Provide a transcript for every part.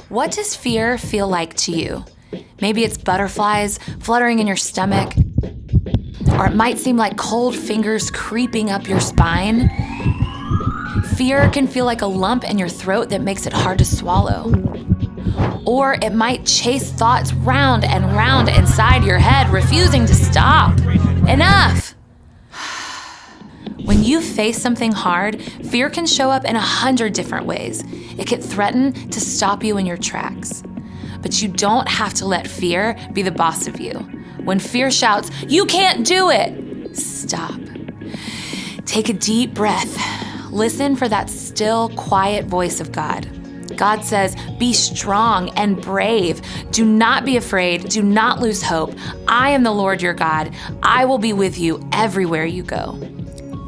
What does fear feel like to you? Maybe it's butterflies fluttering in your stomach, or it might seem like cold fingers creeping up your spine. Fear can feel like a lump in your throat that makes it hard to swallow. Or it might chase thoughts round and round inside your head, refusing to stop. Enough! When you face something hard, fear can show up in 100 different ways. It can threaten to stop you in your tracks. But you don't have to let fear be the boss of you. When fear shouts, "You can't do it!" stop. Take a deep breath. Listen for that still, quiet voice of God. God says, "Be strong and brave. Do not be afraid. Do not lose hope. I am the Lord your God. I will be with you everywhere you go."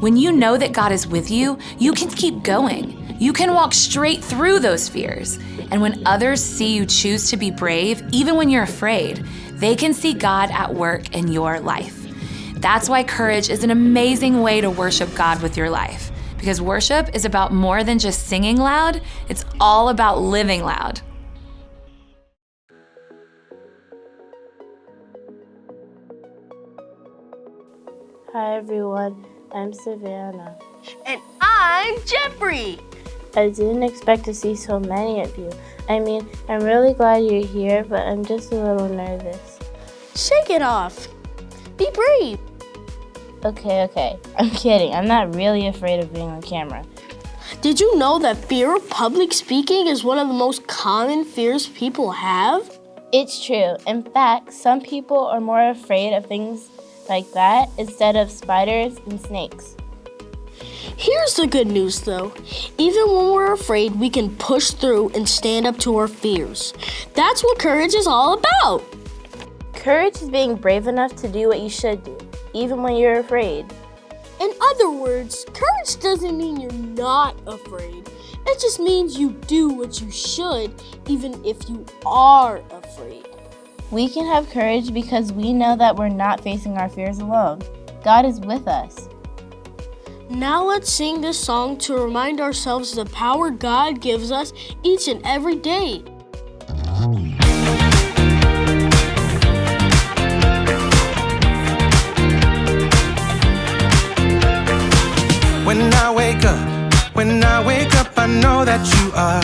When you know that God is with you, you can keep going. You can walk straight through those fears. And when others see you choose to be brave, even when you're afraid, they can see God at work in your life. That's why courage is an amazing way to worship God with your life. Because worship is about more than just singing loud, it's all about living loud. Hi everyone, I'm Savannah. And I'm Jeffrey. I didn't expect to see so many of you. I'm really glad you're here, but I'm just a little nervous. Shake it off. Be brave. Okay. I'm kidding. I'm not really afraid of being on camera. Did you know that fear of public speaking is one of the most common fears people have? It's true. In fact, some people are more afraid of things like that instead of spiders and snakes. Here's the good news though. Even when we're afraid, we can push through and stand up to our fears. That's what courage is all about. Courage is being brave enough to do what you should do, even when you're afraid. In other words, courage doesn't mean you're not afraid. It just means you do what you should, even if you are afraid. We can have courage because we know that we're not facing our fears alone. God is with us. Now let's sing this song to remind ourselves the power God gives us each and every day. When I wake up, I know that you are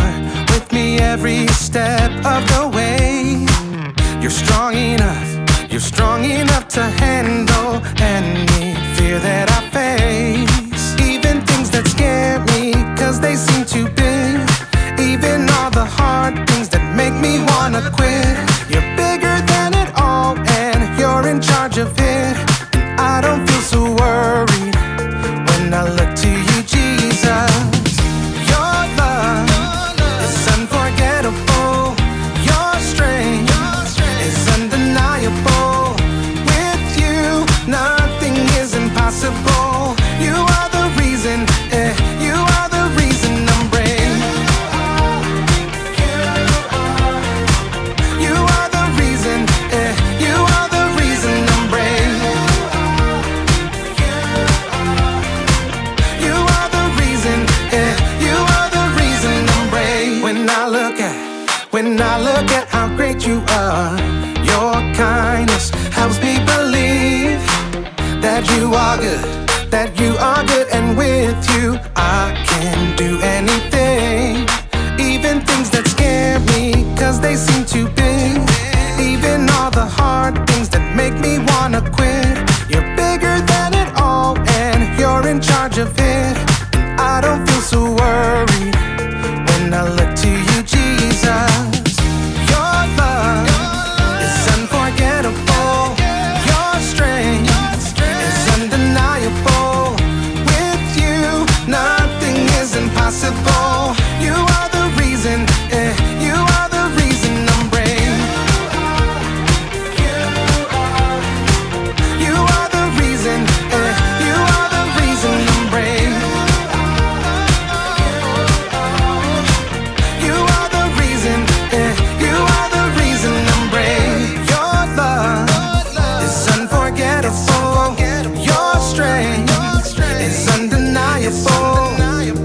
with me every step of the way. You're strong enough to handle any fear that I face. Even things that scare me, 'cause they seem too big. Even all the hard things that make me wanna quit. You're bigger than it all, and you're in charge of it. And I don't feel so worried when I look to you, Jesus. Your love is unforgettable. Your strength is undeniable. With you, nothing is impossible. You are the reason, you are the reason I'm brave. You are the reason, you are the reason I'm brave. You are the reason, you are the reason I'm brave. When I look at how great you are, your kindness helps me believe that you are good, and with you I can do anything. Even things that scare me, 'cause they seem too big. Even all the hard things that make me wanna quit. You're bigger than it all, and you're in charge of it. And I don't feel so worried when I look to you, Jesus. Your love is unforgettable. Your strength is undeniable. With you, nothing is impossible. You are the reason, you are the reason I'm brave. You are the reason, you are the reason I'm brave. You are the reason, you are the reason I'm brave. Your love is unforgettable. Your strength is undeniable.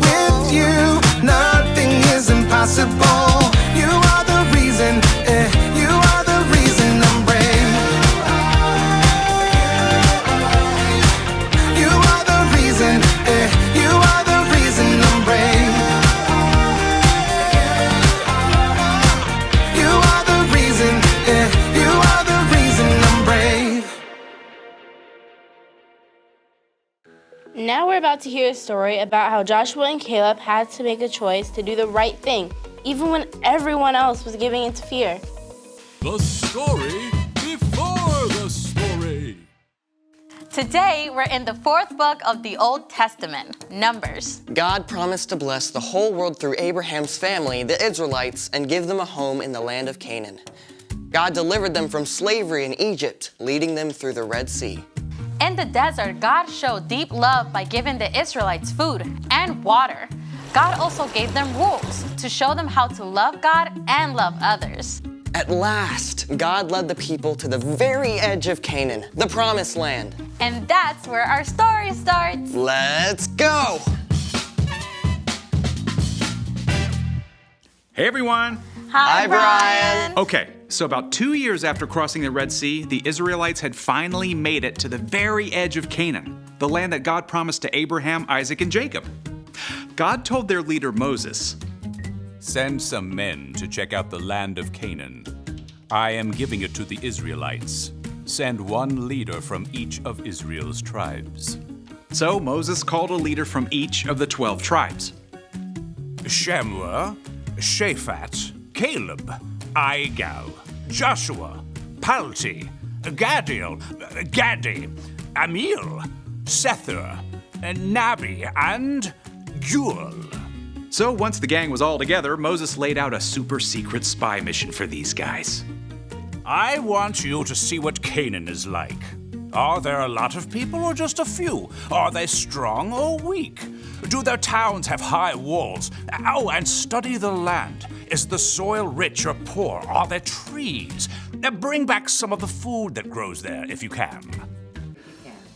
With you, nothing is impossible. You are the Now we're about to hear a story about how Joshua and Caleb had to make a choice to do the right thing, even when everyone else was giving into fear. The story before the story. Today, we're in the fourth book of the Old Testament, Numbers. God promised to bless the whole world through Abraham's family, the Israelites, and give them a home in the land of Canaan. God delivered them from slavery in Egypt, leading them through the Red Sea. In the desert, God showed deep love by giving the Israelites food and water. God also gave them rules to show them how to love God and love others. At last, God led the people to the very edge of Canaan, the Promised Land. And that's where our story starts. Let's go! Hey everyone! Hi, Brian! Okay, so about 2 years after crossing the Red Sea, the Israelites had finally made it to the very edge of Canaan, the land that God promised to Abraham, Isaac, and Jacob. God told their leader Moses, Send some men to check out the land of Canaan. I am giving it to the Israelites. Send one leader from each of Israel's tribes. So Moses called a leader from each of the 12 tribes. Shammua, Shaphat, Caleb, Igal, Joshua, Palti, Gadiel, Gadi, Amiel, Sethur, Nabi, and Juel. So once the gang was all together, Moses laid out a super secret spy mission for these guys. I want you to see what Canaan is like. Are there a lot of people or just a few? Are they strong or weak? Do their towns have high walls? Oh, and study the land. Is the soil rich or poor? Are there trees? Bring back some of the food that grows there if you can.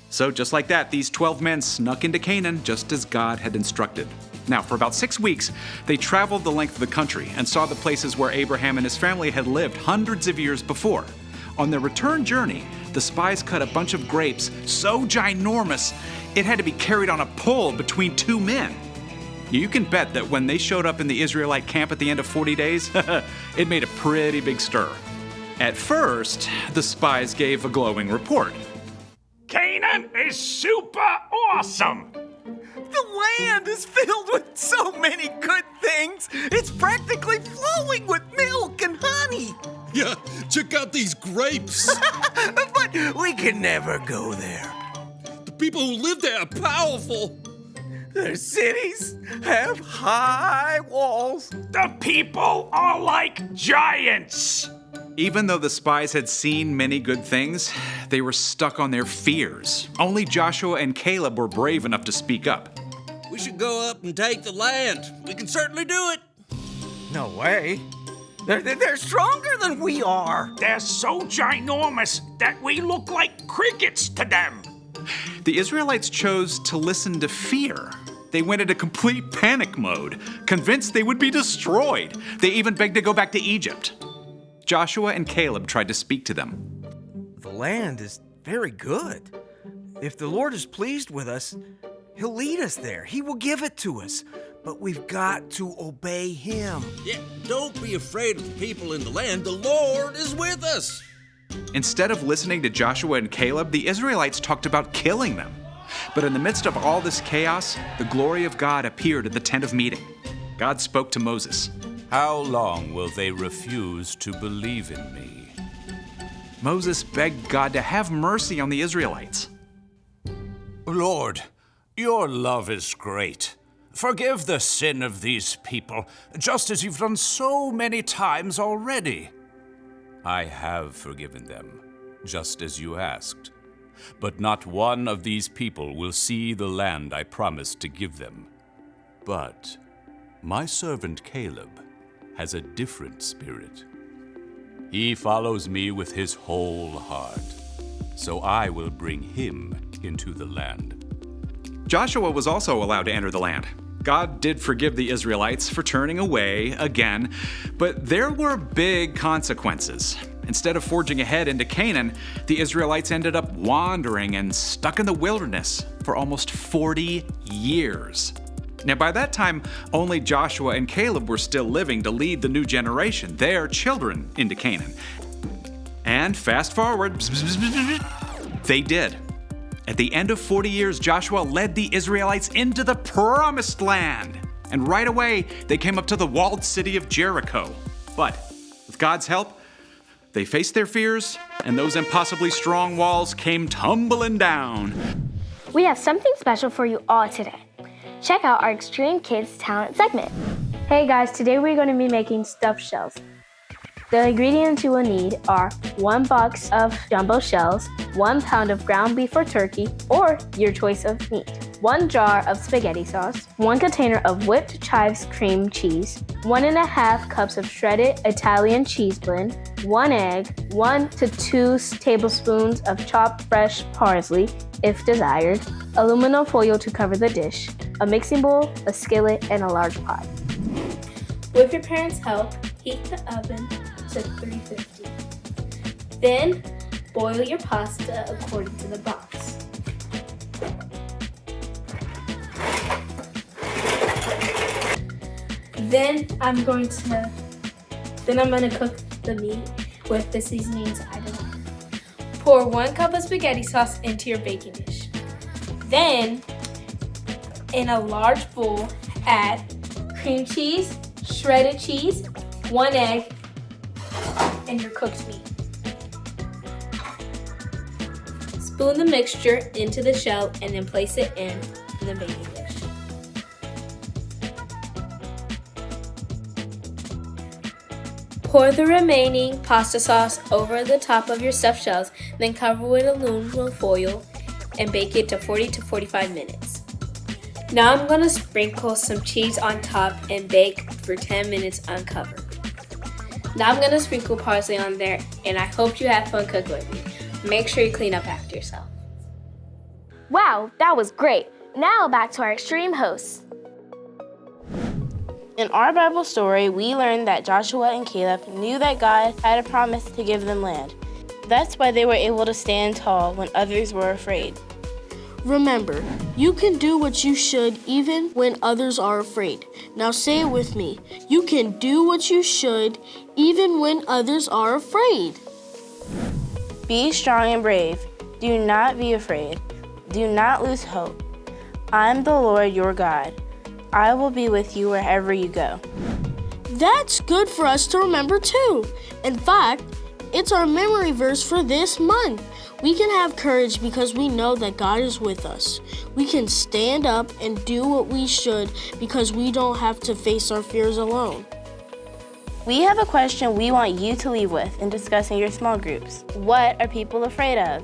So just like that, these 12 men snuck into Canaan just as God had instructed. Now, for about 6 weeks, they traveled the length of the country and saw the places where Abraham and his family had lived hundreds of years before. On their return journey, the spies cut a bunch of grapes so ginormous it had to be carried on a pole between 2 men. You can bet that when they showed up in the Israelite camp at the end of 40 days, it made a pretty big stir. At first, the spies gave a glowing report. Canaan is super awesome! The land is filled with so many good things. It's practically flowing with milk and honey. Yeah, check out these grapes. But we can never go there. The people who live there are powerful. Their cities have high walls. The people are like giants! Even though the spies had seen many good things, they were stuck on their fears. Only Joshua and Caleb were brave enough to speak up. We should go up and take the land. We can certainly do it. No way. They're stronger than we are. They're so ginormous that we look like crickets to them. The Israelites chose to listen to fear. They went into complete panic mode, convinced they would be destroyed. They even begged to go back to Egypt. Joshua and Caleb tried to speak to them. The land is very good. If the Lord is pleased with us, He'll lead us there. He will give it to us. But we've got to obey Him. Yeah, don't be afraid of the people in the land. The Lord is with us. Instead of listening to Joshua and Caleb, the Israelites talked about killing them. But in the midst of all this chaos, the glory of God appeared at the tent of meeting. God spoke to Moses. How long will they refuse to believe in me? Moses begged God to have mercy on the Israelites. Lord, your love is great. Forgive the sin of these people, just as you've done so many times already. I have forgiven them, just as you asked. But not one of these people will see the land I promised to give them. But my servant Caleb has a different spirit. He follows me with his whole heart, so I will bring him into the land. Joshua was also allowed to enter the land. God did forgive the Israelites for turning away again, but there were big consequences. Instead of forging ahead into Canaan, the Israelites ended up wandering and stuck in the wilderness for almost 40 years. Now, by that time, only Joshua and Caleb were still living to lead the new generation, their children, into Canaan. And fast forward, they did. At the end of 40 years, Joshua led the Israelites into the promised land. And right away, they came up to the walled city of Jericho. But with God's help, they faced their fears, and those impossibly strong walls came tumbling down. We have something special for you all today. Check out our Xtreme Kidz talent segment. Hey guys, today we're going to be making stuffed shells. The ingredients you will need are 1 box of jumbo shells, 1 pound of ground beef or turkey, or your choice of meat, 1 jar of spaghetti sauce, 1 container of whipped chives cream cheese, 1.5 cups of shredded Italian cheese blend, 1 egg, 1 to 2 tablespoons of chopped fresh parsley, if desired, aluminum foil to cover the dish, a mixing bowl, a skillet, and a large pot. With your parents' help, heat the oven to 350. Then, boil your pasta according to the box. Then I'm going to cook the meat with the seasonings I don't. Pour 1 cup of spaghetti sauce into your baking dish. Then, in a large bowl, add cream cheese, shredded cheese, 1 egg, and your cooked meat. Spoon the mixture into the shell and then place it in the baking dish. Pour the remaining pasta sauce over the top of your stuffed shells, then cover with aluminum foil and bake it to 40 to 45 minutes. Now I'm going to sprinkle some cheese on top and bake for 10 minutes uncovered. Now I'm going to sprinkle parsley on there, and I hope you have fun cooking with me. Make sure you clean up after yourself. Wow, that was great. Now back to our Xtreme hosts. In our Bible story, we learned that Joshua and Caleb knew that God had a promise to give them land. That's why they were able to stand tall when others were afraid. Remember, you can do what you should even when others are afraid. Now say it with me. You can do what you should even when others are afraid. Be strong and brave. Do not be afraid. Do not lose hope. I'm the Lord your God. I will be with you wherever you go. That's good for us to remember too. In fact, it's our memory verse for this month. We can have courage because we know that God is with us. We can stand up and do what we should because we don't have to face our fears alone. We have a question we want you to leave with in discussing your small groups. What are people afraid of?